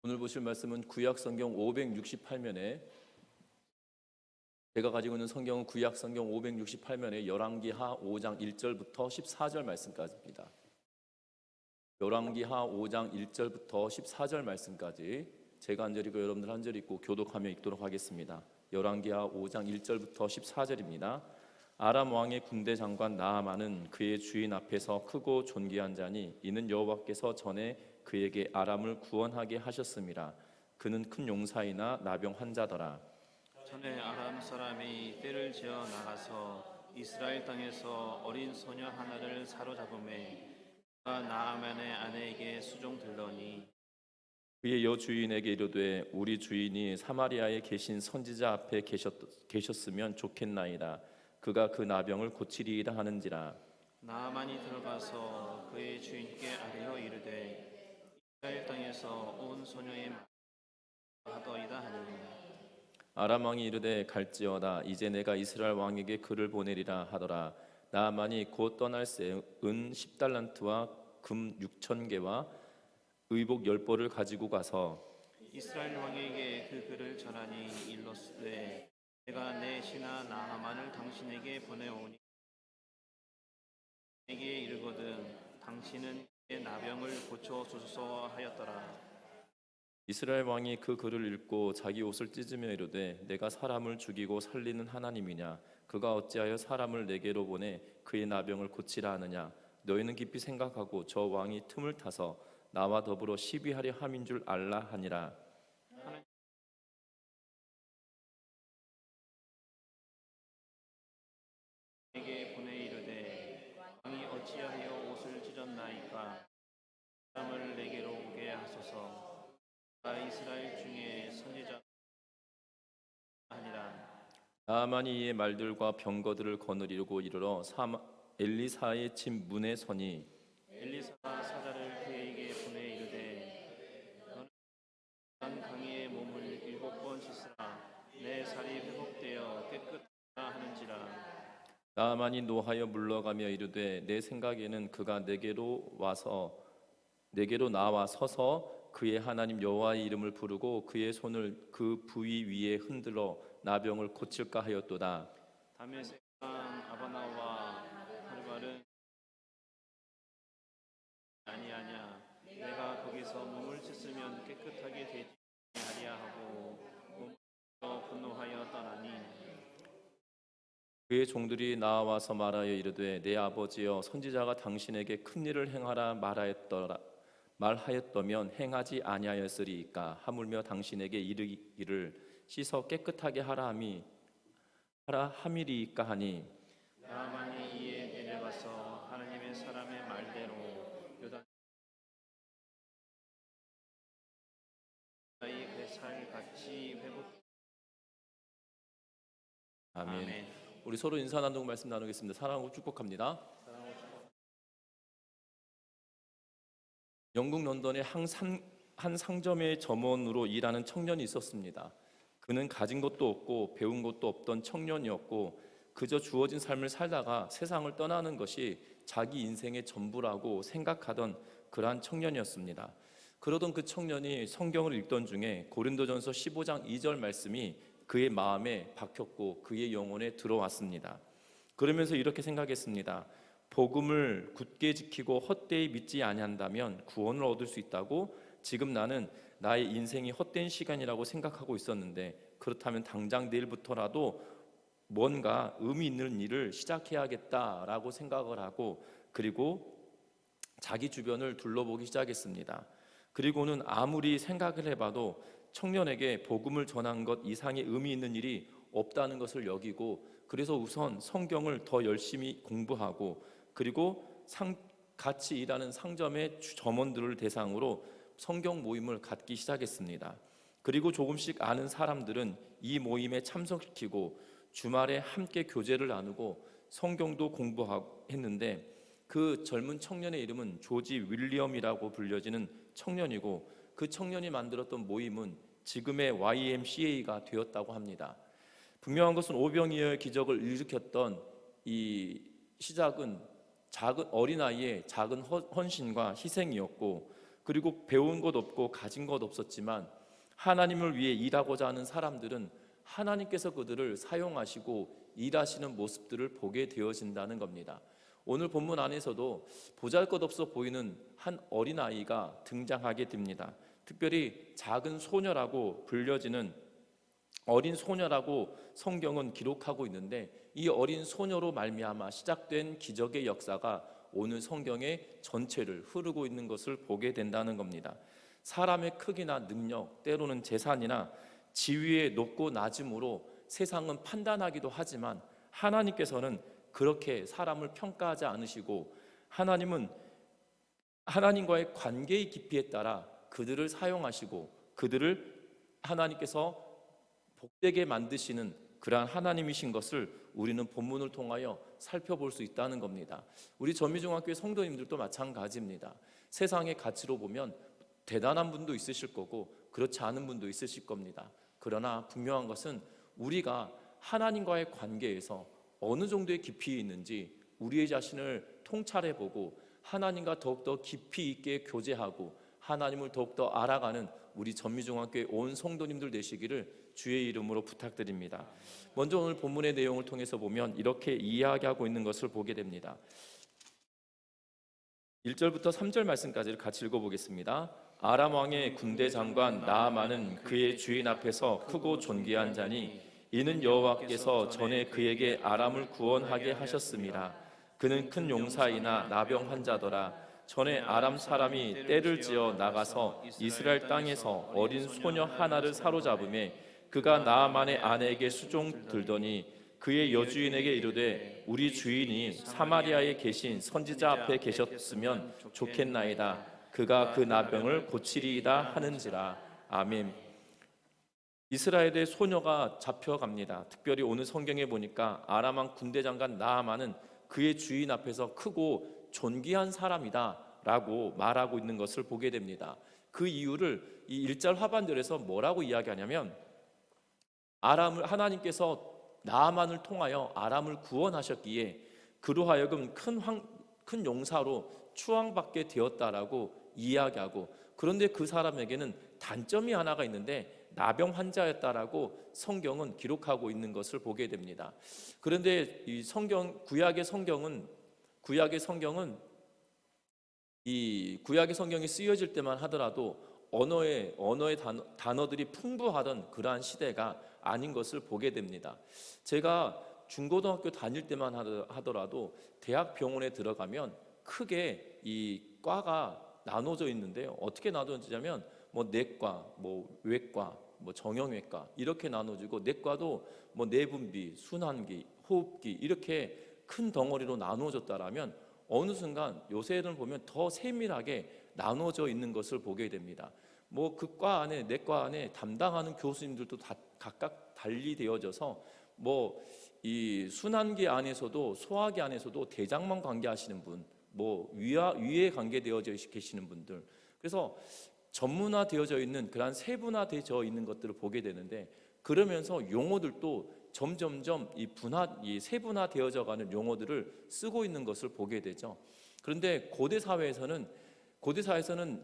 오늘 보실 말씀은 구약 성경 568면에 제가 가지고 있는 성경은 구약 성경 568면에 열왕기하 5장 1절부터 14절 말씀까지입니다. 열왕기하 5장 1절부터 14절 말씀까지 제가 한 절 읽고 여러분들 한 절 읽고 교독하며 읽도록 하겠습니다. 열왕기하 5장 1절부터 14절입니다. 아람 왕의 군대 장관 나아만은 그의 주인 앞에서 크고 존귀한 자니 이는 여호와께서 전에 그에게 아람을 구원하게 하셨음이라. 그는 큰 용사이나 나병 환자더라. 전에 아람 사람이 떼를 지어 나가서 이스라엘 땅에서 어린 소녀 하나를 사로잡음에 그가 나아만의 아내에게 수종들더니 그의 여주인에게 이르되 우리 주인이 사마리아에 계신 선지자 앞에 계셨으면 좋겠나이다. 그가 그 나병을 고치리이다 하는지라. 나아만이 들어가서 그의 주인께 아뢰어 이르되 이스라엘 땅에서 온 소녀의 하더이다 하니 아람 왕이 이르되 갈지어다. 이제 내가 이스라엘 왕에게 그를 보내리라 하더라. 나아만이 곧 떠날새 은 10달란트와 금 6,000개와 의복 10벌을 가지고 가서 이스라엘 왕에게 그 글을 전하니 일렀으되 내가 내 신하 나아만을 당신에게 보내오니 내게 이르거든 당신은 내 나병을 고쳐 주소서 하였더라. 이스라엘 왕이 그 글을 읽고 자기 옷을 찢으며 이르되 내가 사람을 죽이고 살리는 하나님이냐? 그가 어찌하여 사람을 내게로 보내 그의 나병을 고치라 하느냐? 너희는 깊이 생각하고 저 왕이 틈을 타서 나와 더불어 시비하려 함인 줄 알라 하니라. 내게 보내 이르되 왕이 어찌하여 옷을 찢었나이까 사람을 내게로 오게 하소서. 나 이스라엘 중에 선지자 아니라. 나아만이 이의 말들과 병거들을 거느리고 이르러 엘리사의 집 문에 서니 엘리사가 사자를 그에게 보내 이르되 너는 강의 몸을 7번 씻으라. 내 살이 회복되어 깨끗하다 하는지라. 나아만이 노하여 물러가며 이르되 내 생각에는 그가 내게로 나와 서서 그의 하나님 여호와의 이름을 부르고 그의 손을 그 부위 위에 흔들어 나병을 고칠까 하였도다. 다메섹 왕 아바나와 하르발은 아니하냐. 내가 거기서 몸을 씻으면 깨끗하게 되지 아니하리야 하고 몸으로 분노하여 떠나니 그의 종들이 나와서 말하여 이르되 내 아버지여 선지자가 당신에게 큰 일을 행하라 말하였더면 행하지 아니하였으리이까. 하물며 당신에게 이르기를 씻어 깨끗하게 하라 함이리이까 하니 나아만이 이에 내려가서 하나님의 사람의 말대로 요단 이 뱃살 같이 회복. 아멘. 아멘. 우리 서로 인사 나누고 말씀 나누겠습니다. 사랑하고 축복합니다. 영국 런던에 한 상점의 점원으로 일하는 청년이 있었습니다. 그는 가진 것도 없고 배운 것도 없던 청년이었고 그저 주어진 삶을 살다가 세상을 떠나는 것이 자기 인생의 전부라고 생각하던 그러한 청년이었습니다. 그러던 그 청년이 성경을 읽던 중에 고린도전서 15장 2절 말씀이 그의 마음에 박혔고 그의 영혼에 들어왔습니다. 그러면서 이렇게 생각했습니다. 복음을 굳게 지키고 헛되이 믿지 아니한다면 구원을 얻을 수 있다고 지금 나는 나의 인생이 헛된 시간이라고 생각하고 있었는데 그렇다면 당장 내일부터라도 뭔가 의미 있는 일을 시작해야겠다라고 생각을 하고 그리고 자기 주변을 둘러보기 시작했습니다. 그리고는 아무리 생각을 해봐도 청년에게 복음을 전한 것 이상의 의미 있는 일이 없다는 것을 여기고 그래서 우선 성경을 더 열심히 공부하고 그리고 같이 일하는 상점의 점원들을 대상으로 성경 모임을 갖기 시작했습니다. 그리고 조금씩 아는 사람들은 이 모임에 참석시키고 주말에 함께 교제를 나누고 성경도 공부하고 했는데 그 젊은 청년의 이름은 조지 윌리엄이라고 불려지는 청년이고 그 청년이 만들었던 모임은 지금의 YMCA가 되었다고 합니다. 분명한 것은 오병이어의 기적을 일으켰던 이 시작은 어린아이의 작은 헌신과 희생이었고 그리고 배운 것 없고 가진 것 없었지만 하나님을 위해 일하고자 하는 사람들은 하나님께서 그들을 사용하시고 일하시는 모습들을 보게 되어진다는 겁니다. 오늘 본문 안에서도 보잘것없어 보이는 한 어린아이가 등장하게 됩니다. 특별히 작은 소녀라고 불려지는 어린 소녀라고 성경은 기록하고 있는데, 이 어린 소녀로 말미암아 시작된 기적의 역사가 오늘 성경의 전체를 흐르고 있는 것을 보게 된다는 겁니다. 사람의 크기나 능력, 때로는 재산이나 지위의 높고 낮음으로 세상은 판단하기도 하지만 하나님께서는 그렇게 사람을 평가하지 않으시고, 하나님은 하나님과의 관계의 깊이에 따라 그들을 사용하시고 그들을 하나님께서 복되게 만드시는 그러한 하나님이신 것을 우리는 본문을 통하여 살펴볼 수 있다는 겁니다. 우리 전미중학교의 성도님들도 마찬가지입니다. 세상의 가치로 보면 대단한 분도 있으실 거고 그렇지 않은 분도 있으실 겁니다. 그러나 분명한 것은 우리가 하나님과의 관계에서 어느 정도의 깊이 있는지 우리의 자신을 통찰해보고 하나님과 더욱더 깊이 있게 교제하고 하나님을 더욱더 알아가는 우리 전미중학교의 온 성도님들 되시기를 주의 이름으로 부탁드립니다. 먼저 오늘 본문의 내용을 통해서 보면 이렇게 이야기하고 있는 것을 보게 됩니다. 1절부터 3절 말씀까지를 같이 읽어보겠습니다. 아람 왕의 군대 장관 나아만은 그의 주인 앞에서 크고 존귀한 자니 이는 여호와께서 전에 그에게 아람을 구원하게 하셨습니다. 그는 큰 용사이나 나병 환자더라. 전에 아람 사람이 떼를 지어 나가서 이스라엘 땅에서 어린 소녀 하나를 사로잡음에 그가 나아만의 아내에게 수종 들더니 그의 여주인에게 이르되 우리 주인이 사마리아에 계신 선지자 앞에 계셨으면 좋겠나이다. 그가 그 나병을 고치리이다 하는지라. 아멘. 이스라엘의 소녀가 잡혀갑니다. 특별히 오늘 성경에 보니까 아람 왕 군대 장관 나아만은 그의 주인 앞에서 크고 존귀한 사람이다 라고 말하고 있는 것을 보게 됩니다. 그 이유를 이 1절 하반절에서 뭐라고 이야기하냐면, 하나님께서 나아만을 통하여 아람을 구원하셨기에 그로 하여금 큰 용사로 추앙받게 되었다라고 이야기하고, 그런데 그 사람에게는 단점이 하나가 있는데 나병 환자였다라고 성경은 기록하고 있는 것을 보게 됩니다. 그런데 이 구약의 성경은 이 구약의 성경이 쓰여질 때만 하더라도 언어의 단어들이 풍부하던 그러한 시대가 아닌 것을 보게 됩니다. 제가 중고등학교 다닐 때만 하더라도 대학 병원에 들어가면 크게 이 과가 나눠져 있는데요. 어떻게 나눠지냐면 뭐 내과, 뭐 외과, 뭐 정형외과 이렇게 나눠지고, 내과도 뭐 내분비, 순환기, 호흡기 이렇게 큰 덩어리로 나누어졌다라면 어느 순간 요새는 보면 더 세밀하게 나눠져 있는 것을 보게 됩니다. 뭐 그 과 안에, 내과 안에 담당하는 교수님들도 다 각각 달리 되어져서 뭐 이 순환기 안에서도 소화기 안에서도 대장만 관계하시는 분, 뭐 위에 관계되어져 계시는 분들, 그래서 전문화되어져 있는 그러한 세분화되어져 있는 것들을 보게 되는데, 그러면서 용어들도 점점점 이 세분화되어져 가는 용어들을 쓰고 있는 것을 보게 되죠. 그런데 고대 사회에서는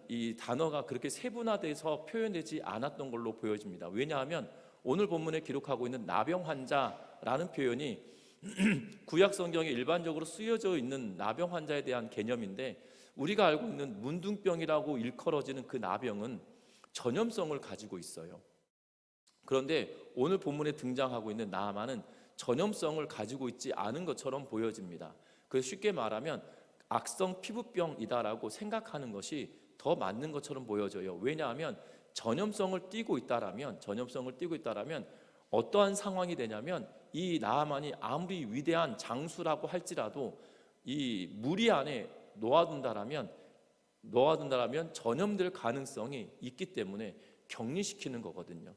이 단어가 그렇게 세분화돼서 표현되지 않았던 걸로 보여집니다. 왜냐하면 오늘 본문에 기록하고 있는 나병 환자라는 표현이 구약 성경에 일반적으로 쓰여져 있는 나병 환자에 대한 개념인데, 우리가 알고 있는 문둥병이라고 일컬어지는 그 나병은 전염성을 가지고 있어요. 그런데 오늘 본문에 등장하고 있는 나아만은 전염성을 가지고 있지 않은 것처럼 보여집니다. 그래서 쉽게 말하면 악성 피부병이다라고 생각하는 것이 더 맞는 것처럼 보여져요. 왜냐하면 전염성을 띠고 있다라면 어떠한 상황이 되냐면, 이 나아만이 아무리 위대한 장수라고 할지라도 이 무리 안에 놓아둔다라면 전염될 가능성이 있기 때문에 격리시키는 거거든요.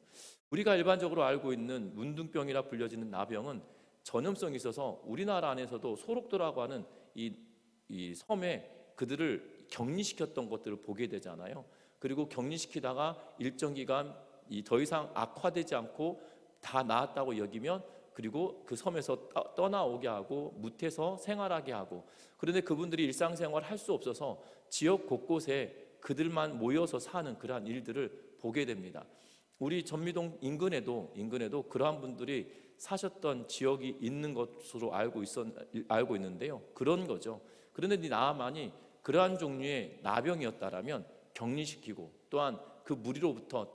우리가 일반적으로 알고 있는 문둥병이라 불려지는 나병은 전염성이 있어서 우리나라 안에서도 소록도라고 하는 이 섬에 그들을 격리시켰던 것들을 보게 되잖아요. 그리고 격리시키다가 일정 기간 더 이상 악화되지 않고 다 나았다고 여기면 그리고 그 섬에서 떠나오게 하고 무태서 생활하게 하고, 그런데 그분들이 일상생활을 할 수 없어서 지역 곳곳에 그들만 모여서 사는 그러한 일들을 보게 됩니다. 우리 전미동 인근에도 그러한 분들이 사셨던 지역이 있는 것으로 알고 있는데요. 그런 거죠. 그런데 이 나아만이 그러한 종류의 나병이었다라면 격리시키고 또한 그 무리로부터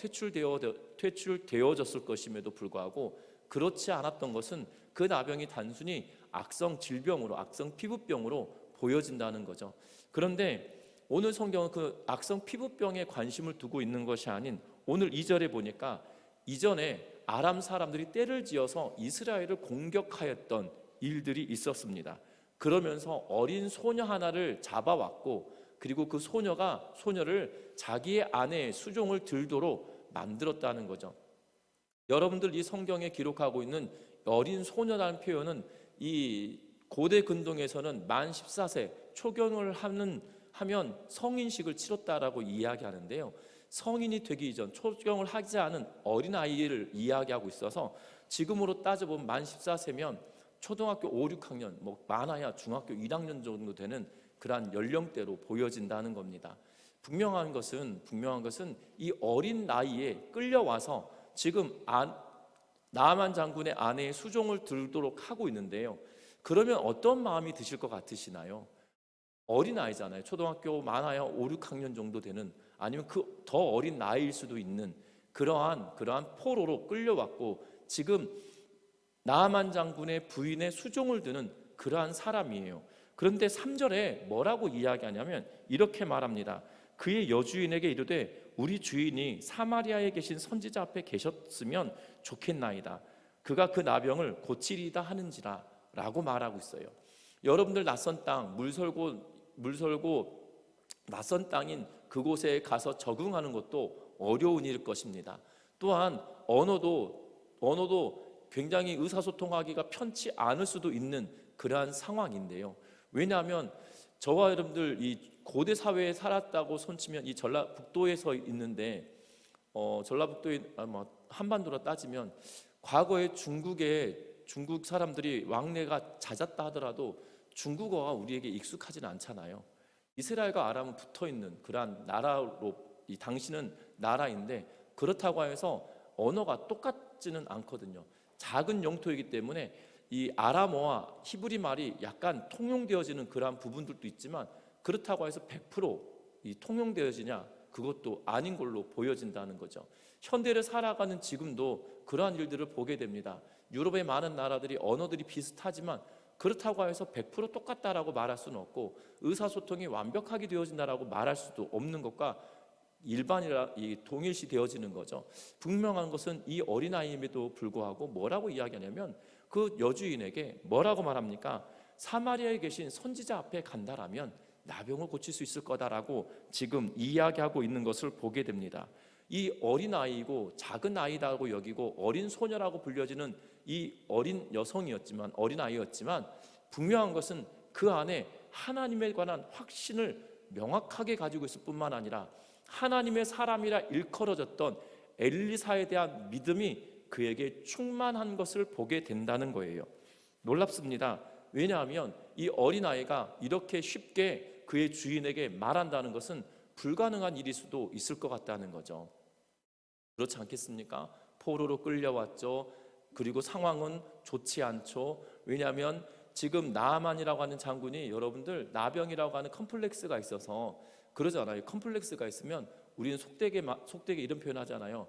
퇴출되어졌을 것임에도 불구하고 그렇지 않았던 것은 그 나병이 단순히 악성 질병으로, 악성 피부병으로 보여진다는 거죠. 그런데 오늘 성경은 그 악성 피부병에 관심을 두고 있는 것이 아닌 오늘 2절에 보니까 이전에 아람 사람들이 떼를 지어서 이스라엘을 공격하였던 일들이 있었습니다. 그러면서 어린 소녀 하나를 잡아왔고 그리고 그 소녀를 자기의 아내의 수종을 들도록 만들었다는 거죠. 여러분들 이 성경에 기록하고 있는 어린 소녀라는 표현은 이 고대 근동에서는 만 14세 초경을 하면 성인식을 치렀다라고 이야기하는데요. 성인이 되기 이전 초경을 하지 않은 어린아이를 이야기하고 있어서 지금으로 따져보면 만 14세면 초등학교 5, 6학년 많아야 중학교 1학년 정도 되는 그러한 연령대로 보여진다는 겁니다. 분명한 것은 이 어린 나이에 끌려와서 지금 나아만 장군의 아내의 수종을 들도록 하고 있는데요. 그러면 어떤 마음이 드실 것 같으시나요? 어린아이잖아요. 초등학교 많아야 5, 6학년 정도 되는 아니면 그 더 어린 나이일 수도 있는 그러한 포로로 끌려왔고 지금 나아만 장군의 부인의 수종을 드는 그러한 사람이에요. 그런데 3절에 뭐라고 이야기하냐면 이렇게 말합니다. 그의 여주인에게 이르되 우리 주인이 사마리아에 계신 선지자 앞에 계셨으면 좋겠나이다. 그가 그 나병을 고치리다 하는지라 라고 말하고 있어요. 여러분들 낯선 땅, 물 설고 낯선 땅인 그곳에 가서 적응하는 것도 어려운 일일 것입니다. 또한 언어도 굉장히 의사소통하기가 편치 않을 수도 있는 그러한 상황인데요. 왜냐하면 저와 여러분들 이 고대 사회에 살았다고 손치면 이 전라북도에서 있는데 전라북도의 한반도로 따지면 과거에 중국 사람들이 왕래가 잦았다 하더라도 중국어가 우리에게 익숙하지는 않잖아요. 이스라엘과 아람은 붙어있는 그러한 나라로 이 당시는 나라인데 그렇다고 해서 언어가 똑같지는 않거든요. 작은 영토이기 때문에 이 아람어와 히브리 말이 약간 통용되어지는 그러한 부분들도 있지만 그렇다고 해서 100% 통용되어지냐? 그것도 아닌 걸로 보여진다는 거죠. 현대를 살아가는 지금도 그러한 일들을 보게 됩니다. 유럽의 많은 나라들이 언어들이 비슷하지만 그렇다고 해서 100% 똑같다라고 말할 수는 없고 의사소통이 완벽하게 되어진다라고 말할 수도 없는 것과 동일시 되어지는 거죠. 분명한 것은 이 어린아이임에도 불구하고 뭐라고 이야기하냐면 그 여주인에게 뭐라고 말합니까? 사마리아에 계신 선지자 앞에 간다라면 나병을 고칠 수 있을 거다라고 지금 이야기하고 있는 것을 보게 됩니다. 이 어린아이고 작은 아이라고 여기고 어린 소녀라고 불려지는 이 어린 어린아이였지만 분명한 것은 그 안에 하나님에 관한 확신을 명확하게 가지고 있을 뿐만 아니라 하나님의 사람이라 일컬어졌던 엘리사에 대한 믿음이 그에게 충만한 것을 보게 된다는 거예요. 놀랍습니다. 왜냐하면 이 어린아이가 이렇게 쉽게 그의 주인에게 말한다는 것은 불가능한 일일 수도 있을 것 같다는 거죠. 그렇지 않겠습니까? 포로로 끌려왔죠. 그리고 상황은 좋지 않죠. 왜냐하면 지금 나아만이라고 하는 장군이 여러분들 나병이라고 하는 컴플렉스가 있어서 그러잖아요. 컴플렉스가 있으면 우리는 속되게 이런 표현하잖아요.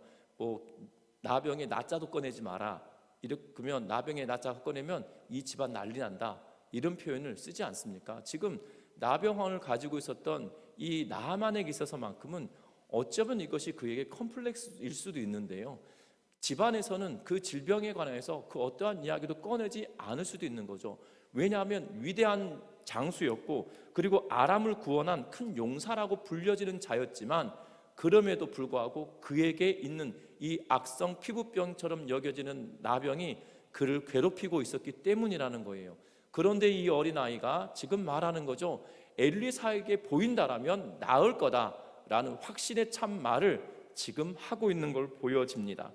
나병에 나자도 꺼내지 마라. 그러면 나병에 나자 꺼내면 이 집안 난리 난다. 이런 표현을 쓰지 않습니까? 지금 나병을 가지고 있었던 이 나아만에게 있어서만큼은 어쩌면 이것이 그에게 컴플렉스일 수도 있는데요. 집안에서는 그 질병에 관해서 그 어떠한 이야기도 꺼내지 않을 수도 있는 거죠. 왜냐하면 위대한 장수였고 그리고 아람을 구원한 큰 용사라고 불려지는 자였지만 그럼에도 불구하고 그에게 있는 이 악성 피부병처럼 여겨지는 나병이 그를 괴롭히고 있었기 때문이라는 거예요. 그런데 이 어린아이가 지금 말하는 거죠. 엘리사에게 보인다라면 나을 거다라는 확신의 참 말을 지금 하고 있는 걸 보여집니다.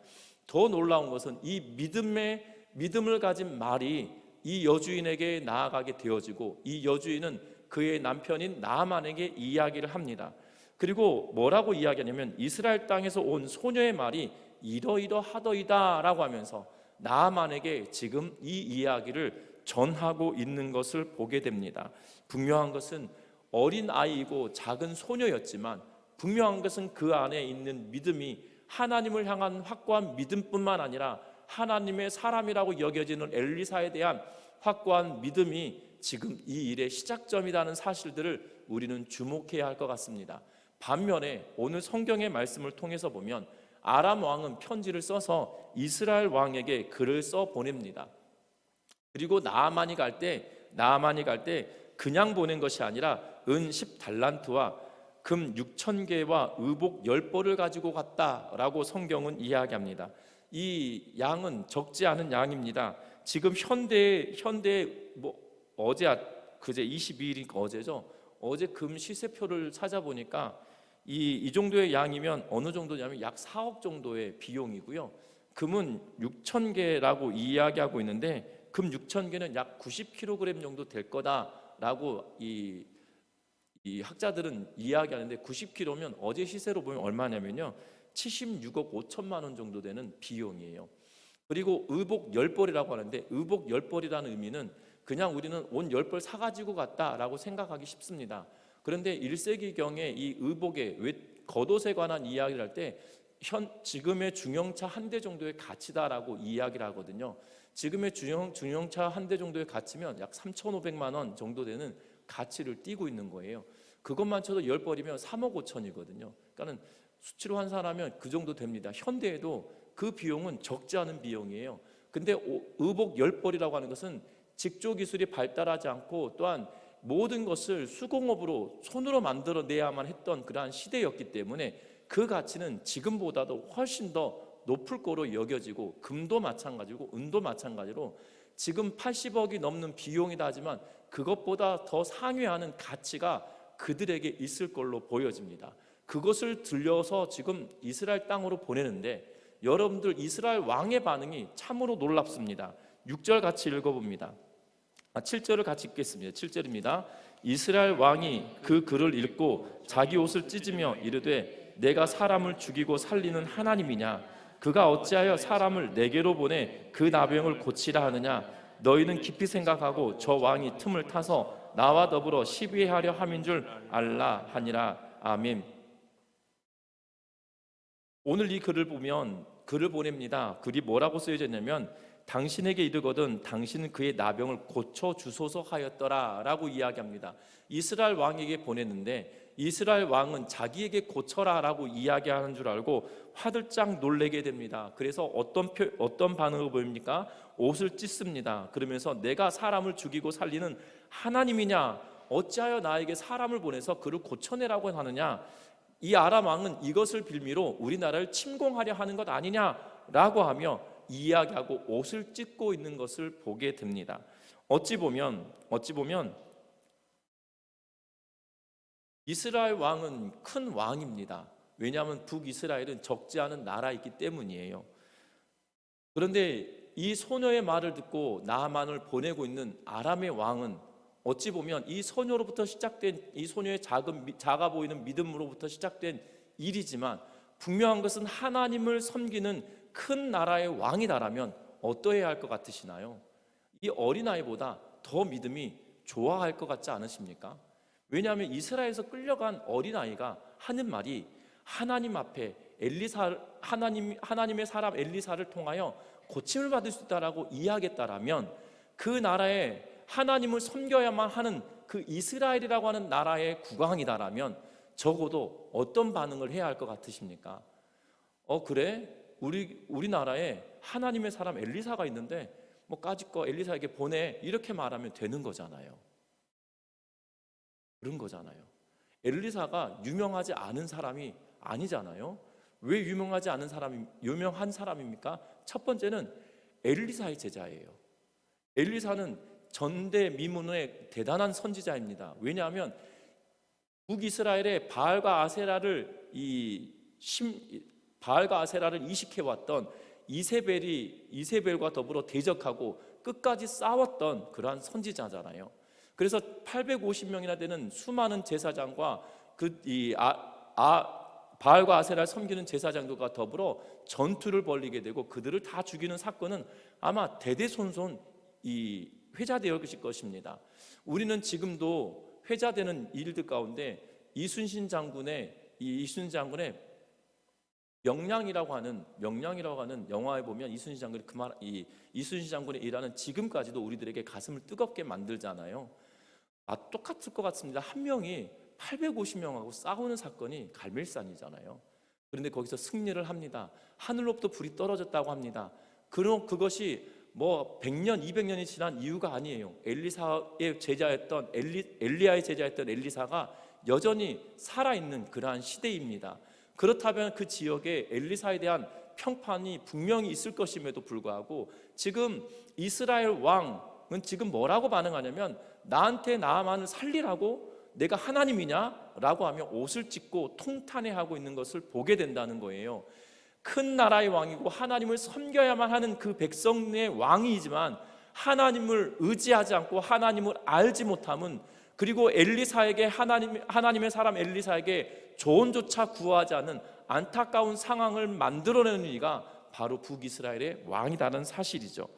더 놀라운 것은 이 믿음을 가진 말이 이 여주인에게 나아가게 되어지고 이 여주인은 그의 남편인 나아만에게 이야기를 합니다. 그리고 뭐라고 이야기하냐면 이스라엘 땅에서 온 소녀의 말이 이러이러하더이다라고 하면서 나아만에게 지금 이 이야기를 전하고 있는 것을 보게 됩니다. 분명한 것은 어린 아이이고 작은 소녀였지만 분명한 것은 그 안에 있는 믿음이 하나님을 향한 확고한 믿음뿐만 아니라 하나님의 사람이라고 여겨지는 엘리사에 대한 확고한 믿음이 지금 이 일의 시작점이라는 사실들을 우리는 주목해야 할 것 같습니다. 반면에 오늘 성경의 말씀을 통해서 보면 아람 왕은 편지를 써서 이스라엘 왕에게 글을 써 보냅니다. 그리고 나아만이 갈 때 그냥 보낸 것이 아니라 은 10달란트와 금 6,000개와 의복 10벌을 가지고 갔다라고 성경은 이야기합니다. 이 양은 적지 않은 양입니다. 지금 현대 그제 22일이니까 어제죠. 어제 금 시세표를 찾아보니까 이 정도의 양이면 어느 정도냐면 약 4억 정도의 비용이고요. 금은 6,000개라고 이야기하고 있는데 금 6,000개는 약 90kg 정도 될 거다라고 이 학자들은 이야기하는데 90kg면 어제 시세로 보면 얼마냐면요 76억 5천만 원 정도 되는 비용이에요. 그리고 의복 10벌이라고 하는데 의복 10벌이라는 의미는 그냥 우리는 옷 10벌 사가지고 갔다라고 생각하기 쉽습니다. 그런데 1세기경에 이 의복의 겉옷에 관한 이야기를 할 때 지금의 중형차 한 대 정도의 가치다라고 이야기를 하거든요. 지금의 중형차 한 대 정도의 가치면 약 3,500만 원 정도 되는 가치를 띠고 있는 거예요. 그것만 쳐도 10벌이면 3억 5천이거든요. 그러니까 수치로 환산하면 그 정도 됩니다. 현대에도 그 비용은 적지 않은 비용이에요. 근데 의복 10벌이라고 하는 것은 직조 기술이 발달하지 않고 또한 모든 것을 수공업으로 손으로 만들어내야만 했던 그러한 시대였기 때문에 그 가치는 지금보다도 훨씬 더 높을 거로 여겨지고 금도 마찬가지고 은도 마찬가지로 지금 80억이 넘는 비용이다 하지만 그것보다 더 상회하는 가치가 그들에게 있을 걸로 보여집니다. 그것을 들려서 지금 이스라엘 땅으로 보내는데 여러분들 이스라엘 왕의 반응이 참으로 놀랍습니다. 6절 같이 읽어봅니다. 7절을 같이 읽겠습니다. 7절입니다. 이스라엘 왕이 그 글을 읽고 자기 옷을 찢으며 이르되 내가 사람을 죽이고 살리는 하나님이냐? 그가 어찌하여 사람을 내게로 보내 그 나병을 고치라 하느냐? 너희는 깊이 생각하고 저 왕이 틈을 타서 나와 더불어 시비하려 함인 줄 알라 하니라. 아멘. 오늘 이 글을 보면 글을 보냅니다. 글이 뭐라고 쓰여져 있냐면 당신에게 이르거든 당신은 그의 나병을 고쳐 주소서 하였더라 라고 이야기합니다. 이스라엘 왕에게 보냈는데 이스라엘 왕은 자기에게 고쳐라 라고 이야기하는 줄 알고 화들짝 놀래게 됩니다. 그래서 어떤 반응을 보입니까? 옷을 찢습니다. 그러면서 내가 사람을 죽이고 살리는 하나님이냐? 어찌하여 나에게 사람을 보내서 그를 고쳐내라고 하느냐? 이 아람 왕은 이것을 빌미로 우리나라를 침공하려 하는 것 아니냐라고 하며 이야기하고 옷을 찢고 있는 것을 보게 됩니다. 어찌 보면 이스라엘 왕은 큰 왕입니다. 왜냐하면 북이스라엘은 적지 않은 나라이기 때문이에요. 그런데 이 소녀의 말을 듣고 나아만을 보내고 있는 아람의 왕은 어찌 보면 이 소녀로부터 시작된 이 소녀의 작아 보이는 믿음으로부터 시작된 일이지만 분명한 것은 하나님을 섬기는 큰 나라의 왕이다라면 어떠해야 할 것 같으시나요? 이 어린아이보다 더 믿음이 좋아할 것 같지 않으십니까? 왜냐하면 이스라엘에서 끌려간 어린아이가 하는 말이 하나님 앞에 하나님의 사람 엘리사를 통하여 고침을 받을 수 있다라고 이야기했다라면 그 나라에 하나님을 섬겨야만 하는 그 이스라엘이라고 하는 나라의 국왕이다라면 적어도 어떤 반응을 해야 할 것 같으십니까? 그래? 우리나라에 하나님의 사람 엘리사가 있는데 뭐 까짓 거 엘리사에게 보내 이렇게 말하면 되는 거잖아요. 그런 거잖아요. 엘리사가 유명하지 않은 사람이 아니잖아요. 왜 유명한 사람입니까? 첫 번째는 엘리사의 제자예요. 엘리사는 전대미문의 대단한 선지자입니다. 왜냐하면 북이스라엘의 바알과 아세라를 이식해왔던 이세벨과 더불어 대적하고 끝까지 싸웠던 그러한 선지자잖아요. 그래서 850명이나 되는 수많은 제사장과 바알과 아세라를 섬기는 제사장들과 더불어 전투를 벌이게 되고 그들을 다 죽이는 사건은 아마 대대손손 이 회자되어 있을 것입니다. 우리는 지금도 회자되는 일들 가운데 이순신 장군의 명량이라고 하는 영화에 보면 이순신 장군이 이순신 장군의 일화는 지금까지도 우리들에게 가슴을 뜨겁게 만들잖아요. 똑같을 것 같습니다. 한 명이 850명하고 싸우는 사건이 갈멜산이잖아요. 그런데 거기서 승리를 합니다. 하늘로부터 불이 떨어졌다고 합니다. 그럼 그것이 뭐 100년, 200년이 지난 이유가 아니에요. 엘리야의 제자였던 엘리사가 여전히 살아있는 그러한 시대입니다. 그렇다면 그 지역에 엘리사에 대한 평판이 분명히 있을 것임에도 불구하고 지금 이스라엘 왕은 지금 뭐라고 반응하냐면 나한테 나만을 살리라고 내가 하나님이냐? 라고 하며 옷을 찢고 통탄해하고 있는 것을 보게 된다는 거예요. 큰 나라의 왕이고 하나님을 섬겨야만 하는 그 백성의 왕이지만 하나님을 의지하지 않고 하나님을 알지 못함은, 그리고 엘리사에게 하나님의 사람 엘리사에게 조언조차 구하지 않은 안타까운 상황을 만들어내는 이가 바로 북이스라엘의 왕이라는 사실이죠.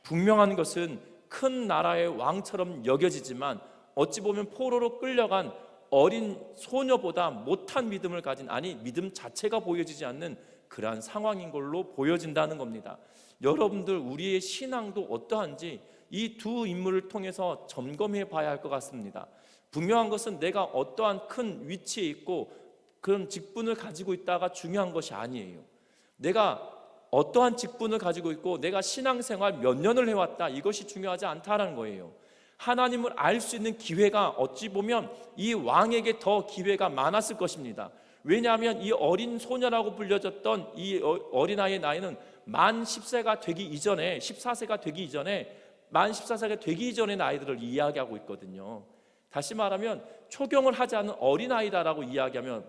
분명한 것은 큰 나라의 왕처럼 여겨지지만 어찌 보면 포로로 끌려간 어린 소녀보다 못한 믿음을 가진, 믿음 자체가 보여지지 않는 그러한 상황인 걸로 보여진다는 겁니다. 여러분들 우리의 신앙도 어떠한지 이 두 인물을 통해서 점검해 봐야 할 것 같습니다. 분명한 것은 내가 어떠한 큰 위치에 있고 그런 직분을 가지고 있다가 중요한 것이 아니에요. 내가 어떠한 직분을 가지고 있고 내가 신앙생활 몇 년을 해왔다, 이것이 중요하지 않다라는 거예요. 하나님을 알 수 있는 기회가 어찌 보면 이 왕에게 더 기회가 많았을 것입니다. 왜냐하면 이 어린 소녀라고 불려졌던 이 어린아이의 나이는 만 10세가 되기 이전에, 14세가 되기 이전에, 만 14세가 되기 이전의 나이들을 이야기하고 있거든요. 다시 말하면 초경을 하지 않은 어린아이다라고 이야기하면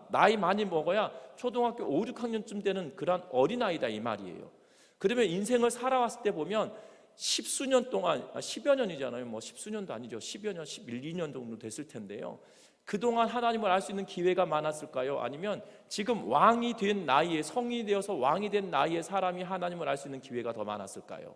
나이 많이 먹어야 초등학교 5, 6학년쯤 되는 그런 어린아이다 이 말이에요. 그러면 인생을 살아왔을 때 보면 십수년 동안, 10여 년이잖아요. 뭐 십수년도 아니죠. 10여 년, 11, 2년 정도 됐을 텐데요. 그동안 하나님을 알 수 있는 기회가 많았을까요? 아니면 지금 왕이 된 나이에, 성인이 되어서 왕이 된 나이에 사람이 하나님을 알 수 있는 기회가 더 많았을까요?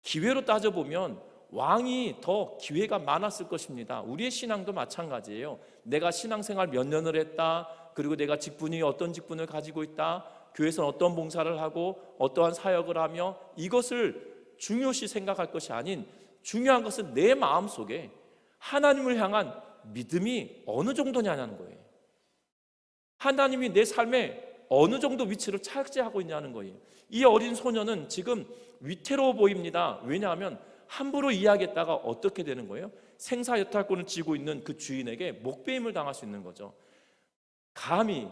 기회로 따져보면 왕이 더 기회가 많았을 것입니다. 우리의 신앙도 마찬가지예요. 내가 신앙생활 몇 년을 했다, 그리고 내가 직분이 어떤 직분을 가지고 있다, 교회에서 어떤 봉사를 하고 어떠한 사역을 하며, 이것을 중요시 생각할 것이 아닌 중요한 것은 내 마음속에 하나님을 향한 믿음이 어느 정도냐는 거예요. 하나님이 내 삶에 어느 정도 위치를 차지하고 있냐는 거예요. 이 어린 소녀는 지금 위태로워 보입니다. 왜냐하면 함부로 이야기했다가 어떻게 되는 거예요? 생사여탈권을 쥐고 있는 그 주인에게 목배임을 당할 수 있는 거죠. 감히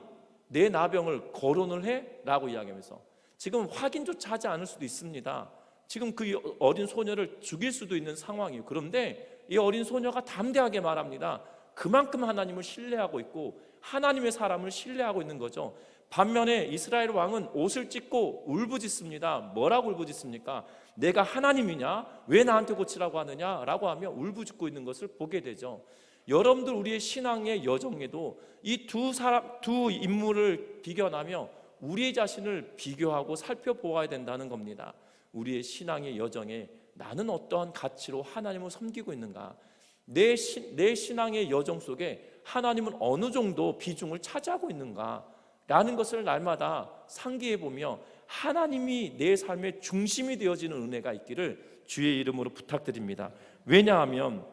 내 나병을 거론을 해? 라고 이야기하면서 지금 확인조차 하지 않을 수도 있습니다. 지금 그 어린 소녀를 죽일 수도 있는 상황이에요. 그런데 이 어린 소녀가 담대하게 말합니다. 그만큼 하나님을 신뢰하고 있고 하나님의 사람을 신뢰하고 있는 거죠. 반면에 이스라엘 왕은 옷을 찢고 울부짖습니다. 뭐라고 울부짖습니까? 내가 하나님이냐? 왜 나한테 고치라고 하느냐? 라고 하며 울부짖고 있는 것을 보게 되죠. 여러분들 우리의 신앙의 여정에도 이 두 인물을 비교하며 우리의 자신을 비교하고 살펴보아야 된다는 겁니다. 우리의 신앙의 여정에 나는 어떠한 가치로 하나님을 섬기고 있는가? 내 신앙의 여정 속에 하나님은 어느 정도 비중을 차지하고 있는가? 라는 것을 날마다 상기해 보며 하나님이 내 삶의 중심이 되어지는 은혜가 있기를 주의 이름으로 부탁드립니다. 왜냐하면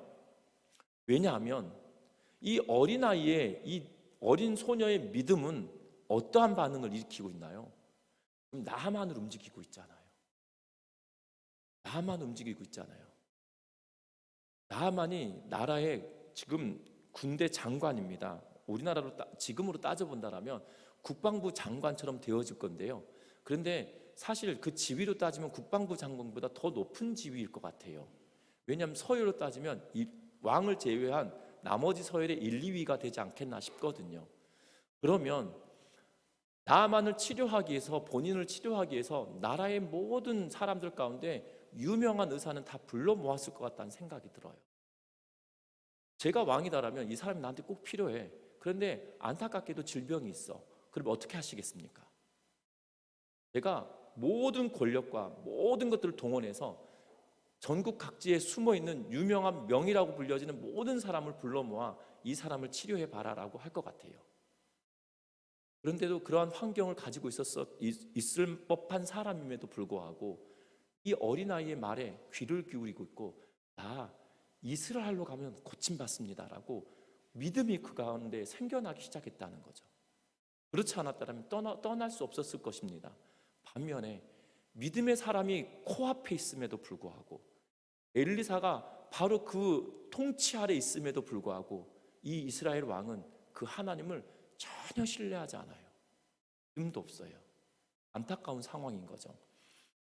이 어린아이의, 이 어린 소녀의 믿음은 어떠한 반응을 일으키고 있나요? 나만을 움직이고 있잖아요. 나만 움직이고 있잖아요. 나만이 나라의 지금 군대 장관입니다. 우리나라로 지금으로 따져본다면 국방부 장관처럼 되어질 건데요. 그런데 사실 그 지위로 따지면 국방부 장관보다 더 높은 지위일 것 같아요. 왜냐하면 서열로 따지면 이 왕을 제외한 나머지 서열의 1, 2위가 되지 않겠나 싶거든요. 그러면 나만을 치료하기 위해서, 본인을 치료하기 위해서 나라의 모든 사람들 가운데 유명한 의사는 다 불러 모았을 것 같다는 생각이 들어요. 제가 왕이다라면 이 사람이 나한테 꼭 필요해. 그런데 안타깝게도 질병이 있어. 그럼 어떻게 하시겠습니까? 제가 모든 권력과 모든 것들을 동원해서 전국 각지에 숨어있는 유명한 명의라고 불려지는 모든 사람을 불러 모아 이 사람을 치료해 봐라라고 할 것 같아요. 그런데도 그러한 환경을 가지고 있을 법한 사람임에도 불구하고 이 어린아이의 말에 귀를 기울이고 있고, 나 이스라엘로 가면 고침받습니다라고 믿음이 그 가운데 생겨나기 시작했다는 거죠. 그렇지 않았다면 떠날 수 없었을 것입니다. 반면에 믿음의 사람이 코앞에 있음에도 불구하고, 엘리사가 바로 그 통치 아래 있음에도 불구하고 이 이스라엘 왕은 그 하나님을 전혀 신뢰하지 않아요. 믿음도 없어요. 안타까운 상황인 거죠.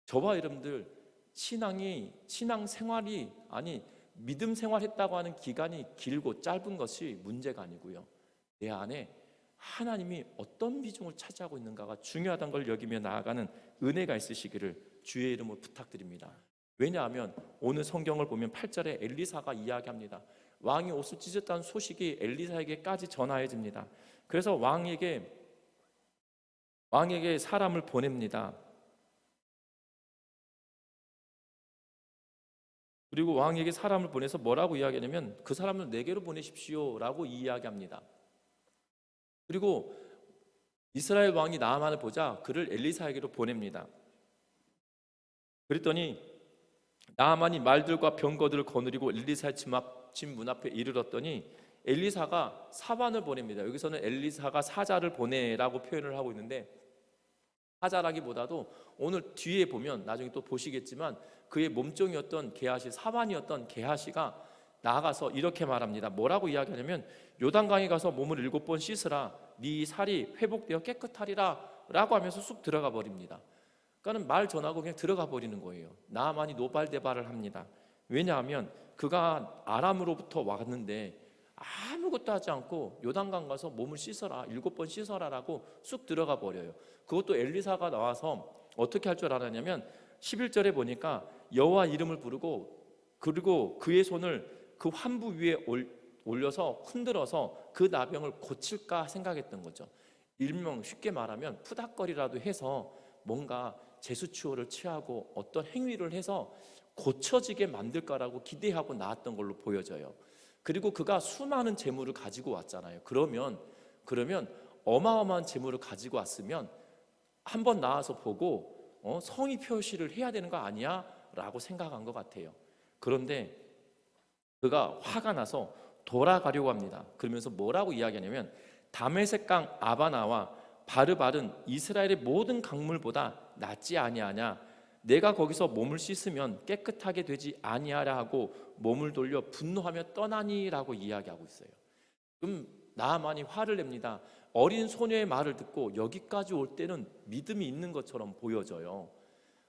저와 여러분들 신앙 생활이, 아니 믿음 생활했다고 하는 기간이 길고 짧은 것이 문제가 아니고요, 내 안에 하나님이 어떤 비중을 차지하고 있는가가 중요하다는 걸 여기며 나아가는 은혜가 있으시기를 주의 이름으로 부탁드립니다. 왜냐하면 오늘 성경을 보면 8절에 엘리사가 이야기합니다. 왕이 옷을 찢었다는 소식이 엘리사에게까지 전하여집니다. 그래서 왕에게 사람을 보냅니다. 그리고 왕에게 사람을 보내서 뭐라고 이야기하냐면, 그 사람을 내게로 보내십시오 라고 이야기합니다. 그리고 이스라엘 왕이 나아만을 보자 그를 엘리사에게로 보냅니다. 그랬더니 나아만이 말들과 병거들을 거느리고 엘리사의 집 문 앞에 이르렀더니 엘리사가 사반을 보냅니다. 여기서는 엘리사가 사자를 보내라고 표현을 하고 있는데, 사자라기보다도 오늘 뒤에 보면 나중에 또 보시겠지만 그의 몸종이었던 게하시, 사반이었던 게하시가 나아가서 이렇게 말합니다. 뭐라고 이야기하냐면, 요단강에 가서 몸을 7번 씻으라, 네 살이 회복되어 깨끗하리라 라고 하면서 쑥 들어가 버립니다. 그러니까 말 전하고 그냥 들어가 버리는 거예요. 나아만이 노발대발을 합니다. 왜냐하면 그가 아람으로부터 왔는데 아무것도 하지 않고 요단강 가서 몸을 씻어라, 7번 씻어라라고 쑥 들어가 버려요. 그것도 엘리사가 나와서 어떻게 할 줄 알았냐면 11절에 보니까 여호와 이름을 부르고, 그리고 그의 손을 그 환부 위에 올려서 흔들어서 그 나병을 고칠까 생각했던 거죠. 일명 쉽게 말하면 푸닥거리라도 해서 뭔가 제수치료를 취하고 어떤 행위를 해서 고쳐지게 만들까라고 기대하고 나왔던 걸로 보여져요. 그리고 그가 수많은 재물을 가지고 왔잖아요. 그러면 어마어마한 재물을 가지고 왔으면 한번 나와서 보고 성의 표시를 해야 되는 거 아니야? 라고 생각한 것 같아요. 그런데 그가 화가 나서 돌아가려고 합니다. 그러면서 뭐라고 이야기하냐면, 다메섹강 아바나와 바르발은 이스라엘의 모든 강물보다 낫지 아니하냐? 내가 거기서 몸을 씻으면 깨끗하게 되지 아니하라 하고 몸을 돌려 분노하며 떠나니라고 이야기하고 있어요. 그럼 나아만이 화를 냅니다. 어린 소녀의 말을 듣고 여기까지 올 때는 믿음이 있는 것처럼 보여져요.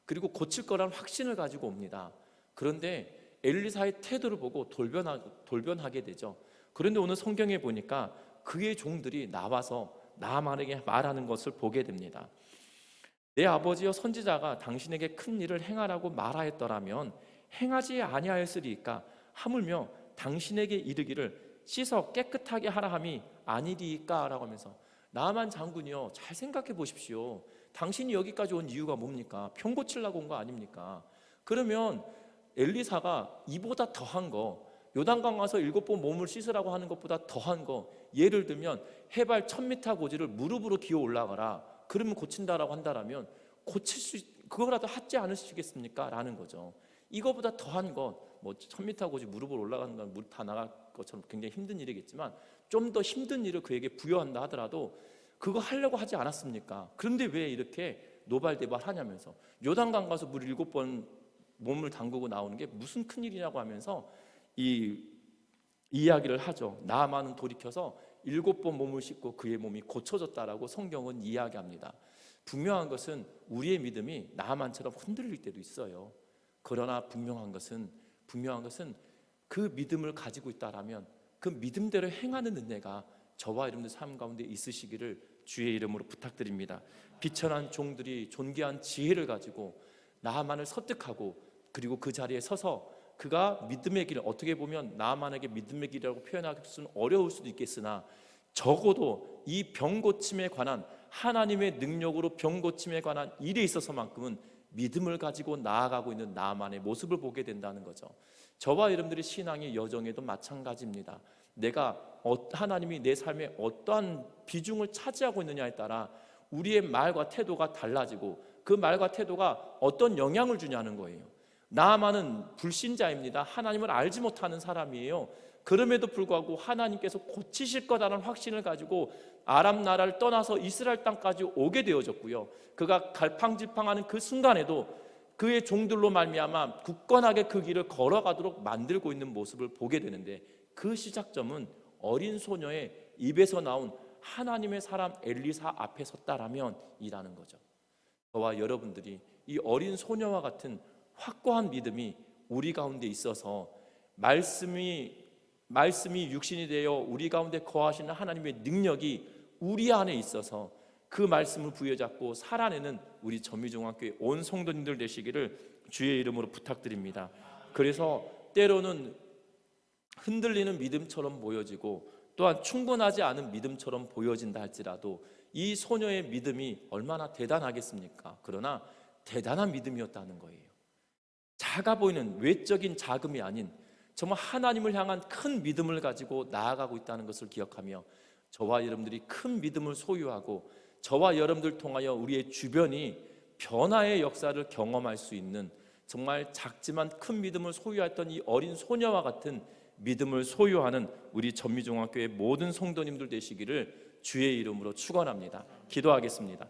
그리고 고칠 거란 확신을 가지고 옵니다. 그런데 엘리사의 태도를 보고 돌변하게 되죠. 그런데 오늘 성경에 보니까 그의 종들이 나와서 나아만에게 말하는 것을 보게 됩니다. 내 아버지여 선지자가 당신에게 큰 일을 행하라고 말하였더라면 행하지 아니하였으리이까? 하물며 당신에게 이르기를 씻어 깨끗하게 하라 함이 아니리이까? 라고 하면서, 나아만 장군이요, 잘 생각해 보십시오. 당신이 여기까지 온 이유가 뭡니까? 병 고치려고 온 거 아닙니까? 그러면 엘리사가 이보다 더한 거, 요단강 가서 7번 몸을 씻으라고 하는 것보다 더한 거, 예를 들면 해발 1000m 고지를 무릎으로 기어 올라가라, 그러면 고친다라고 한다라면 그거라도 하지 않으시겠습니까? 라는 거죠. 이거보다 더한 것, 뭐 1000m 고지 무릎으로 올라가는 건 물 다 나갈 것처럼 굉장히 힘든 일이겠지만 좀 더 힘든 일을 그에게 부여한다 하더라도 그거 하려고 하지 않았습니까? 그런데 왜 이렇게 노발대발 하냐면서, 요단강 가서 물 7번 몸을 담그고 나오는 게 무슨 큰일이냐고 하면서 이 이야기를 하죠. 나아만은 돌이켜서 7번 몸을 씻고 그의 몸이 고쳐졌다라고 성경은 이야기합니다. 분명한 것은 우리의 믿음이 나아만처럼 흔들릴 때도 있어요. 그러나 분명한 것은 그 믿음을 가지고 있다라면 그 믿음대로 행하는 은혜가 저와 여러분들 삶 가운데 있으시기를 주의 이름으로 부탁드립니다. 비천한 종들이 존귀한 지혜를 가지고 나아만을 설득하고, 그리고 그 자리에 서서 그가 믿음의 길을, 어떻게 보면 나아만에게 믿음의 길이라고 표현하기는 어려울 수도 있겠으나 적어도 이 병 고침에 관한 하나님의 능력으로 병 고침에 관한 일에 있어서만큼은 믿음을 가지고 나아가고 있는 나만의 모습을 보게 된다는 거죠. 저와 여러분들의 신앙의 여정에도 마찬가지입니다. 내가 하나님이 내 삶에 어떠한 비중을 차지하고 있느냐에 따라 우리의 말과 태도가 달라지고 그 말과 태도가 어떤 영향을 주냐는 거예요. 나아만은 불신자입니다. 하나님을 알지 못하는 사람이에요. 그럼에도 불구하고 하나님께서 고치실 거라는 확신을 가지고 아람 나라를 떠나서 이스라엘 땅까지 오게 되어졌고요. 그가 갈팡질팡하는 그 순간에도 그의 종들로 말미암아 굳건하게 그 길을 걸어가도록 만들고 있는 모습을 보게 되는데, 그 시작점은 어린 소녀의 입에서 나온 하나님의 사람 엘리사 앞에 섰다라면 이라는 거죠. 저와 여러분들이 이 어린 소녀와 같은 확고한 믿음이 우리 가운데 있어서 말씀이 육신이 되어 우리 가운데 거하시는 하나님의 능력이 우리 안에 있어서 그 말씀을 부여잡고 살아내는 우리 전미중앙교회 온 성도님들 되시기를 주의 이름으로 부탁드립니다. 그래서 때로는 흔들리는 믿음처럼 보여지고 또한 충분하지 않은 믿음처럼 보여진다 할지라도 이 소녀의 믿음이 얼마나 대단하겠습니까? 그러나 대단한 믿음이었다는 거예요. 작아 보이는 외적인 자금이 아닌 정말 하나님을 향한 큰 믿음을 가지고 나아가고 있다는 것을 기억하며 저와 여러분들이 큰 믿음을 소유하고 저와 여러분들 통하여 우리의 주변이 변화의 역사를 경험할 수 있는 정말 작지만 큰 믿음을 소유했던 이 어린 소녀와 같은 믿음을 소유하는 우리 전미중앙교회 모든 성도님들 되시기를 주의 이름으로 축원합니다. 기도하겠습니다.